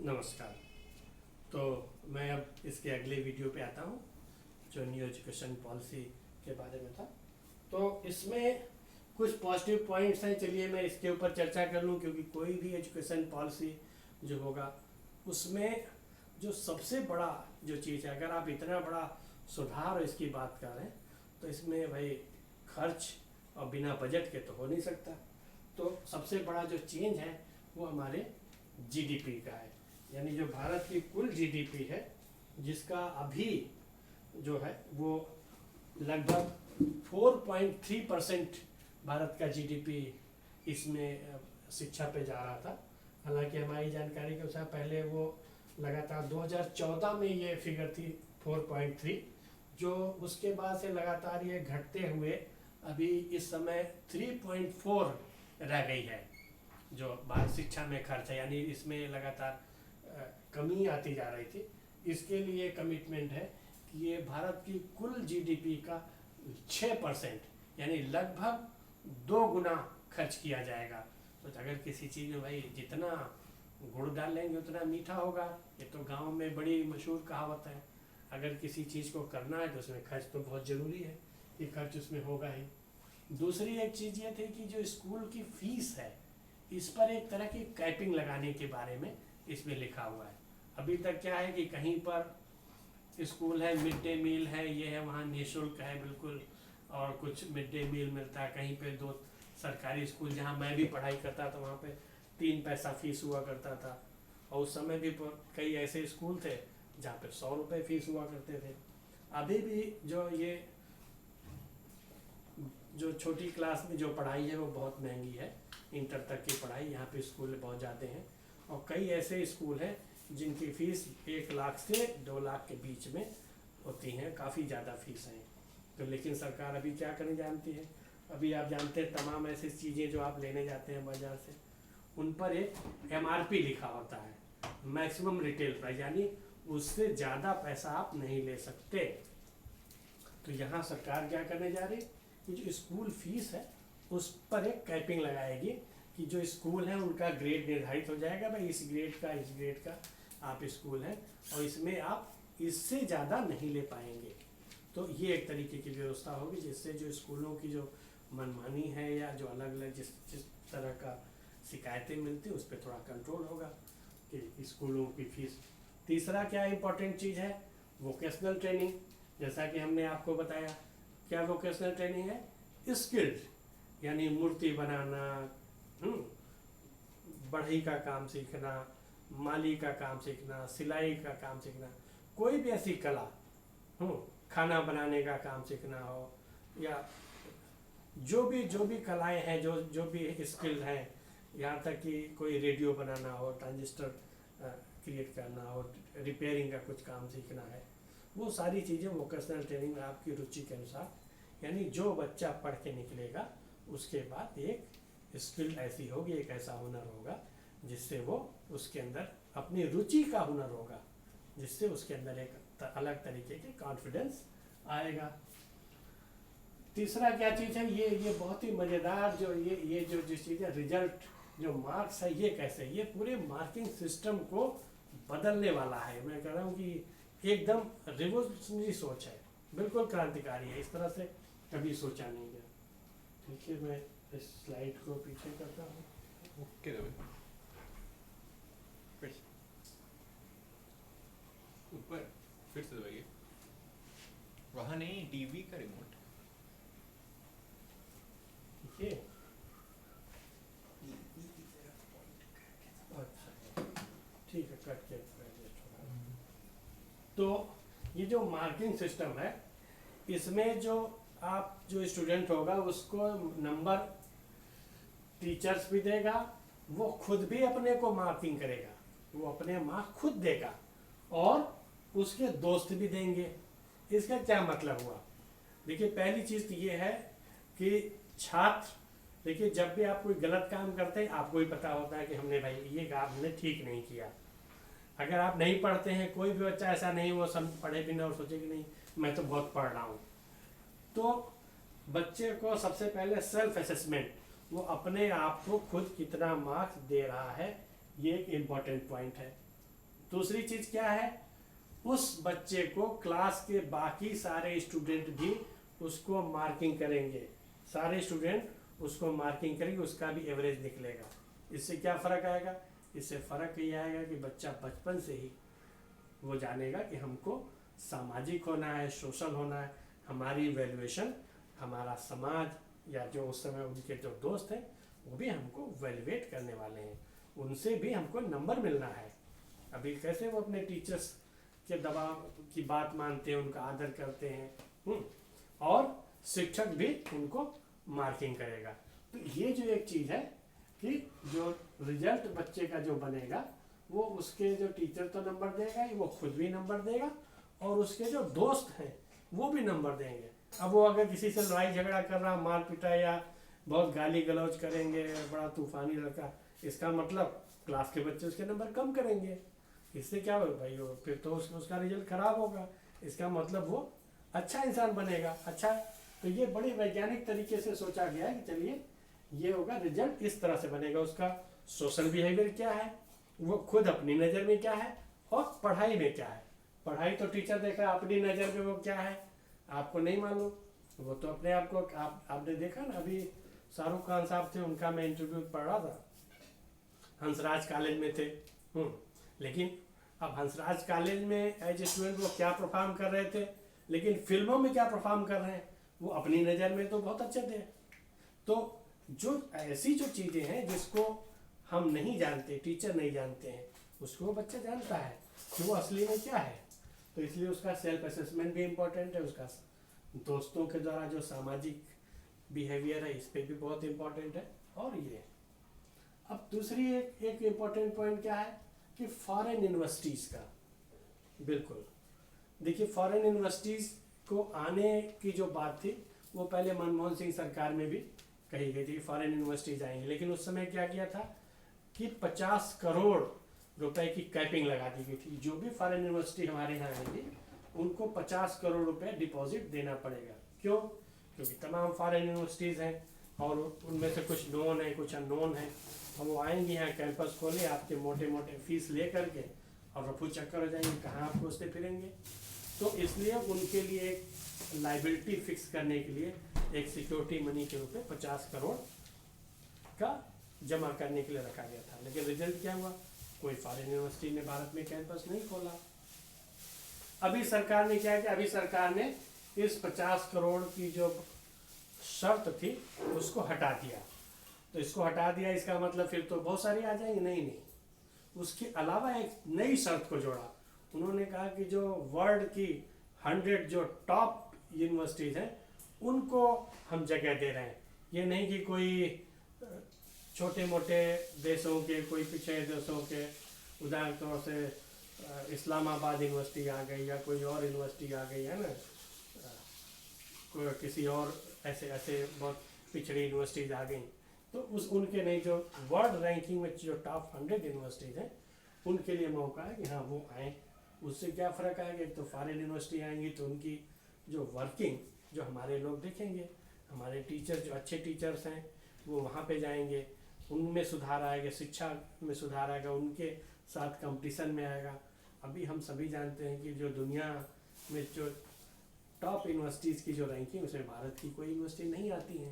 नमस्कार। तो मैं अब इसके अगले वीडियो पे आता हूँ जो न्यू एजुकेशन पॉलिसी के बारे में था। तो इसमें कुछ पॉजिटिव पॉइंट्स हैं, चलिए मैं इसके ऊपर चर्चा कर लूँ, क्योंकि कोई भी एजुकेशन पॉलिसी जो होगा उसमें जो सबसे बड़ा जो चीज़ है, अगर आप इतना बड़ा सुधार इसकी बात कर रहे हैं तो इसमें भाई खर्च और बिना बजट के तो हो नहीं सकता। तो सबसे बड़ा जो चेंज है वो हमारे जीडीपी का है, यानी जो भारत की कुल जीडीपी है जिसका अभी जो है वो लगभग 4.3% भारत का जीडीपी इसमें शिक्षा पे जा रहा था। हालांकि हमारी जानकारी के अनुसार पहले वो लगातार 2014 में ये फिगर थी 4.3, जो उसके बाद से लगातार ये घटते हुए अभी इस समय 3.4 रह गई है जो भारत शिक्षा में खर्च है, यानी इसमें लगातार कमी आती जा रही थी। इसके लिए कमिटमेंट है कि ये भारत की कुल जीडीपी का 6% यानी लगभग 2 गुना खर्च किया जाएगा। तो अगर किसी चीज़ में भाई जितना गुड़ डालेंगे उतना मीठा होगा, ये तो गांव में बड़ी मशहूर कहावत है। अगर किसी चीज़ को करना है तो उसमें खर्च तो बहुत ज़रूरी है, ये खर्च उसमें होगा ही। दूसरी एक चीज़ ये थी कि जो स्कूल की फीस है इस पर एक तरह की कैपिंग लगाने के बारे में इसमें लिखा हुआ है। अभी तक क्या है कि कहीं पर स्कूल है, मिड डे मील है, ये है, वहाँ निःशुल्क है बिल्कुल, और कुछ मिड डे मील मिलता है। कहीं पे 2 सरकारी स्कूल जहाँ मैं भी पढ़ाई करता था वहाँ पे 3 पैसा फीस हुआ करता था, और उस समय भी कई ऐसे स्कूल थे जहाँ पे 100 रुपये फीस हुआ करते थे। अभी भी जो छोटी क्लास में जो पढ़ाई है वो बहुत महंगी है, इंटर तक की पढ़ाई यहाँ पे स्कूल बहुत ज़्यादा हैं, और कई ऐसे स्कूल हैं जिनकी फ़ीस 1 लाख से 2 लाख के बीच में होती हैं, काफ़ी ज़्यादा फीस हैं। तो लेकिन सरकार अभी क्या करने जानती है, अभी आप जानते हैं तमाम ऐसी चीज़ें जो आप लेने जाते हैं बाज़ार से उन पर एक MRP लिखा होता है, मैक्सिमम रिटेल प्राइस, यानी उससे ज़्यादा पैसा आप नहीं ले सकते। तो यहाँ सरकार क्या करने जा रही, कि जो स्कूल फीस है उस पर एक कैपिंग लगाएगी कि जो स्कूल है उनका ग्रेड निर्धारित हो जाएगा, भाई इस ग्रेड का आप स्कूल हैं और इसमें आप इससे ज़्यादा नहीं ले पाएंगे। तो ये एक तरीके की व्यवस्था होगी जिससे जो स्कूलों की जो मनमानी है या जो अलग अलग जिस तरह का शिकायतें मिलती हैं उस पर थोड़ा कंट्रोल होगा कि स्कूलों की फीस। तीसरा क्या इम्पोर्टेंट चीज़ है, वोकेशनल ट्रेनिंग। जैसा कि हमने आपको बताया, क्या वोकेशनल ट्रेनिंग है, स्किल्ड, यानी मूर्ति बनाना, बढ़ई का काम सीखना, माली का काम सीखना, सिलाई का काम सीखना, कोई भी ऐसी कला, खाना बनाने का काम सीखना हो, या जो भी कलाएं हैं, जो भी स्किल हैं, यहाँ तक कि कोई रेडियो बनाना हो, ट्रांजिस्टर क्रिएट करना हो, रिपेयरिंग का कुछ काम सीखना है, वो सारी चीज़ें वोकेशनल ट्रेनिंग में आपकी रुचि के अनुसार, यानी जो बच्चा पढ़ के निकलेगा उसके बाद एक स्किल ऐसी होगी, एक ऐसा हुनर होगा जिससे वो उसके अंदर अपनी रुचि का हुनर होगा, जिससे उसके अंदर एक अलग तरीके के कॉन्फिडेंस आएगा। तीसरा क्या चीज़ है, ये बहुत ही मज़ेदार जो चीज़ है, रिजल्ट जो मार्क्स है, ये कैसे, ये पूरे मार्किंग सिस्टम को बदलने वाला है। मैं कह रहा हूँ कि एकदम रिवोल्यूशनरी सोच है, बिल्कुल क्रांतिकारी है, इस तरह से कभी सोचा नहीं गया। देखिए मैं इस स्लाइड को पीछे करता हूँ। ओके ऊपर फिर से दबाइए, वहाँ नहीं, टीवी का रिमोट। ये अच्छा ठीक है, कट के तो ये जो मार्किंग सिस्टम है इसमें जो स्टूडेंट होगा उसको नंबर टीचर्स भी देगा, वो खुद भी अपने को मार्किंग करेगा, वो अपने मार्क खुद देगा और उसके दोस्त भी देंगे। इसका क्या मतलब हुआ, देखिए पहली चीज़ तो ये है कि छात्र, देखिए जब भी आप कोई गलत काम करते हैं आपको ही पता होता है कि हमने भाई ये काम हमने ठीक नहीं किया। अगर आप नहीं पढ़ते हैं, कोई भी बच्चा ऐसा नहीं वो सब पढ़े बिना और सोचे कि नहीं मैं तो बहुत पढ़ रहा हूँ, तो बच्चे को सबसे पहले सेल्फ असेसमेंट, वो अपने आप को खुद कितना मार्क्स दे रहा है, ये एक इम्पॉर्टेंट पॉइंट है। दूसरी चीज़ क्या है, उस बच्चे को क्लास के बाकी सारे स्टूडेंट भी उसको मार्किंग करेंगे, सारे स्टूडेंट उसको मार्किंग करेंगे, उसका भी एवरेज निकलेगा। इससे क्या फ़र्क आएगा, इससे फ़र्क ये आएगा कि बच्चा बचपन से ही वो जानेगा कि हमको सामाजिक होना है, सोशल होना है, हमारी वैल्यूएशन, हमारा समाज या जो उस समय उनके जो दोस्त हैं वो भी हमको वैल्यूएट करने वाले हैं, उनसे भी हमको नंबर मिलना है। अभी कैसे वो अपने टीचर्स के दबाव की बात मानते हैं, उनका आदर करते हैं, और शिक्षक भी उनको मार्किंग करेगा। तो ये जो एक चीज़ है कि जो रिजल्ट बच्चे का जो बनेगा वो उसके जो टीचर तो नंबर देगा ही, वो खुद भी नंबर देगा और उसके जो दोस्त हैं वो भी नंबर देंगे। अब वो अगर किसी से लड़ाई झगड़ा कर रहा, मार पिटा या बहुत गाली गलौज करेंगे, बड़ा तूफानी लड़का, इसका मतलब क्लास के बच्चे उसके नंबर कम करेंगे। इससे क्या होगा भाई, वो फिर तो उसका रिजल्ट खराब होगा। इसका मतलब वो अच्छा इंसान बनेगा। अच्छा, तो ये बड़ी वैज्ञानिक तरीके से सोचा गया है कि चलिए ये होगा, रिजल्ट इस तरह से बनेगा। उसका सोशल बिहेवियर क्या है, वो खुद अपनी नज़र में क्या है, और पढ़ाई में क्या है। पढ़ाई तो टीचर देख रहा है, अपनी नज़र में वो क्या है आपको नहीं मालूम, वो तो अपने आप को आपने देखा ना, अभी शाहरुख खान साहब थे, उनका मैं इंटरव्यू पढ़ रहा था, हंसराज कॉलेज में थे, लेकिन अब हंसराज कॉलेज में एज ए स्टूडेंट वो क्या परफॉर्म कर रहे थे, लेकिन फिल्मों में क्या परफॉर्म कर रहे हैं, वो अपनी नज़र में तो बहुत अच्छे थे। तो जो ऐसी जो चीज़ें हैं जिसको हम नहीं जानते, टीचर नहीं जानते हैं, उसको वो बच्चा जानता है कि वो असली में क्या है। तो इसलिए उसका सेल्फ असेसमेंट भी इम्पोर्टेंट है, उसका दोस्तों के द्वारा जो सामाजिक बिहेवियर है इस पर भी बहुत इम्पोर्टेंट है। और ये अब दूसरी एक इम्पोर्टेंट पॉइंट क्या है कि फॉरेन यूनिवर्सिटीज़ का, बिल्कुल देखिए फॉरेन यूनिवर्सिटीज़ को आने की जो बात थी वो पहले मनमोहन सिंह सरकार में भी कही गई थी, फॉरेन यूनिवर्सिटीज़ आएंगी, लेकिन उस समय क्या किया था कि 50 करोड़ रुपए की कैपिंग लगा दी गई थी। जो भी फॉरेन यूनिवर्सिटी हमारे यहाँ आएंगी उनको 50 करोड़ रुपए डिपॉजिट देना पड़ेगा। क्यों? क्योंकि तमाम फॉरेन यूनिवर्सिटीज़ हैं और उनमें से कुछ नोन है, कुछ अननोन है, और वो आएंगी यहाँ कैंपस खोले, आपके मोटे मोटे फीस ले करके और रफू चक्कर हो जाएंगे, कहाँ आप खोजते फिरेंगे। तो इसलिए उनके लिए एक लाइबिलिटी फिक्स करने के लिए एक सिक्योरिटी मनी के रूप में 50 करोड़ का जमा करने के लिए रखा गया था। लेकिन रिजल्ट क्या हुआ, कोई फॉरेन यूनिवर्सिटी ने भारत में कैंपस नहीं खोला। अभी सरकार ने क्या किया, अभी सरकार ने इस 50 करोड़ की जो शर्त थी उसको हटा दिया। तो इसको हटा दिया, इसका मतलब फिर तो बहुत सारी आ जाएंगी, नहीं, उसके अलावा एक नई शर्त को जोड़ा। उन्होंने कहा कि जो वर्ल्ड की 100 जो टॉप यूनिवर्सिटीज़ हैं उनको हम जगह दे रहे हैं। ये नहीं कि कोई छोटे मोटे देशों के, कोई पिछड़े देशों के, उदाहरण तौर से इस्लामाबाद यूनिवर्सिटी आ गई या कोई और यूनिवर्सिटी आ गई है ना, कोई किसी और ऐसे बहुत पिछड़ी यूनिवर्सिटीज़ आ गई, तो उनके नहीं, जो वर्ल्ड रैंकिंग में जो टॉप 100 यूनिवर्सिटीज़ हैं उनके लिए मौका है कि हाँ वो आएँ। उससे क्या फ़र्क आएगा, एक तो फॉरेन यूनिवर्सिटी आएंगी तो उनकी जो वर्किंग जो हमारे लोग देखेंगे, हमारे टीचर जो अच्छे टीचर्स हैं वो वहाँ पे जाएंगे, उनमें सुधार आएगा, शिक्षा में सुधार आएगा, उनके साथ कंपटीशन में आएगा। अभी हम सभी जानते हैं कि जो दुनिया में जो टॉप यूनिवर्सिटीज़ की जो रैंकिंग, उसमें भारत की कोई यूनिवर्सिटी नहीं आती है।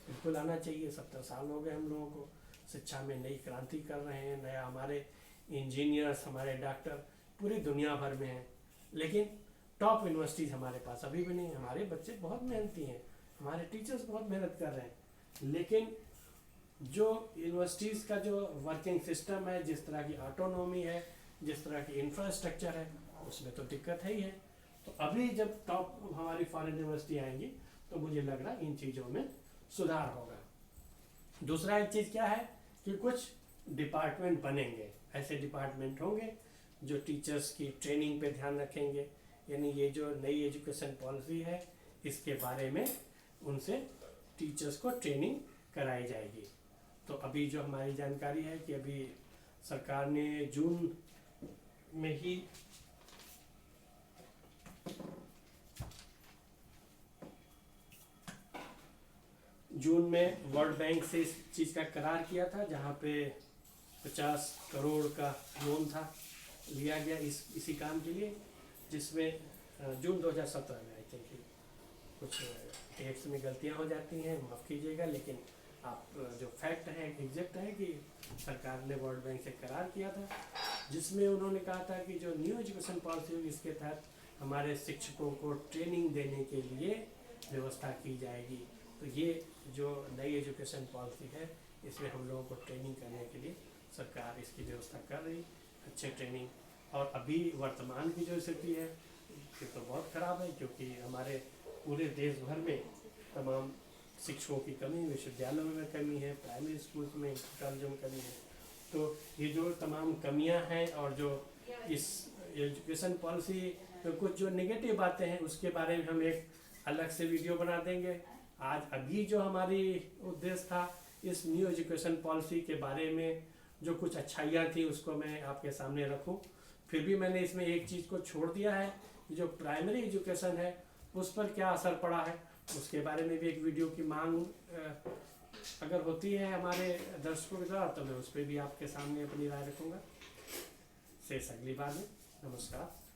बिल्कुल आना चाहिए। 70 साल हो गए हम लोगों को, शिक्षा में नई क्रांति कर रहे हैं, नया हमारे इंजीनियर्स, हमारे डॉक्टर पूरी दुनिया भर में हैं, लेकिन टॉप यूनिवर्सिटीज़ हमारे पास अभी भी नहीं। हमारे बच्चे बहुत मेहनती हैं, हमारे टीचर्स बहुत मेहनत कर रहे हैं, लेकिन जो यूनिवर्सिटीज़ का जो वर्किंग सिस्टम है, जिस तरह की ऑटोनॉमी है, जिस तरह की इंफ्रास्ट्रक्चर है, उसमें तो दिक्कत है ही है। तो अभी जब टॉप हमारी फॉरेन यूनिवर्सिटी आएंगी तो मुझे लग रहा है इन चीज़ों में सुधार होगा। दूसरा एक चीज़ क्या है कि कुछ डिपार्टमेंट बनेंगे, ऐसे डिपार्टमेंट होंगे जो टीचर्स की ट्रेनिंग पे ध्यान रखेंगे, यानी ये जो नई एजुकेशन पॉलिसी है इसके बारे में उनसे टीचर्स को ट्रेनिंग कराई जाएगी। तो अभी जो हमारी जानकारी है कि अभी सरकार ने जून में ही वर्ल्ड बैंक से इस चीज़ का करार किया था, जहाँ पे 50 करोड़ का लोन था लिया गया इसी काम के लिए, जिसमें जून 2017 में आई थिंक कुछ टेक्स्ट में गलतियां हो जाती हैं, माफ़ कीजिएगा, लेकिन आप जो फैक्ट है एग्जैक्ट है कि सरकार ने वर्ल्ड बैंक से करार किया था, जिसमें उन्होंने कहा था कि जो न्यू एजुकेशन पॉलिसी होगी इसके तहत हमारे शिक्षकों को ट्रेनिंग देने के लिए व्यवस्था की जाएगी। तो ये जो नई एजुकेशन पॉलिसी है इसमें हम लोगों को ट्रेनिंग करने के लिए सरकार इसकी व्यवस्था कर रही, अच्छे ट्रेनिंग। और अभी वर्तमान की जो स्थिति है ये तो बहुत ख़राब है, क्योंकि हमारे पूरे देश भर में तमाम शिक्षकों की कमी, विश्वविद्यालयों में कमी है, प्राइमरी स्कूल्स में, कॉलेजों में कमी है। तो ये जो तमाम कमियां हैं और जो इस एजुकेशन पॉलिसी में कुछ जो नेगेटिव बातें हैं उसके बारे में हम एक अलग से वीडियो बना देंगे। आज अभी जो हमारी उद्देश्य था इस न्यू एजुकेशन पॉलिसी के बारे में जो कुछ अच्छाइयाँ थी उसको मैं आपके सामने रखूं। फिर भी मैंने इसमें एक चीज़ को छोड़ दिया है, जो प्राइमरी एजुकेशन है उस पर क्या असर पड़ा है उसके बारे में भी एक वीडियो की मांग अगर होती है हमारे दर्शकों के द्वारा तो मैं उस पर भी आपके सामने अपनी राय रखूँगा। शेष अगली बार में। नमस्कार।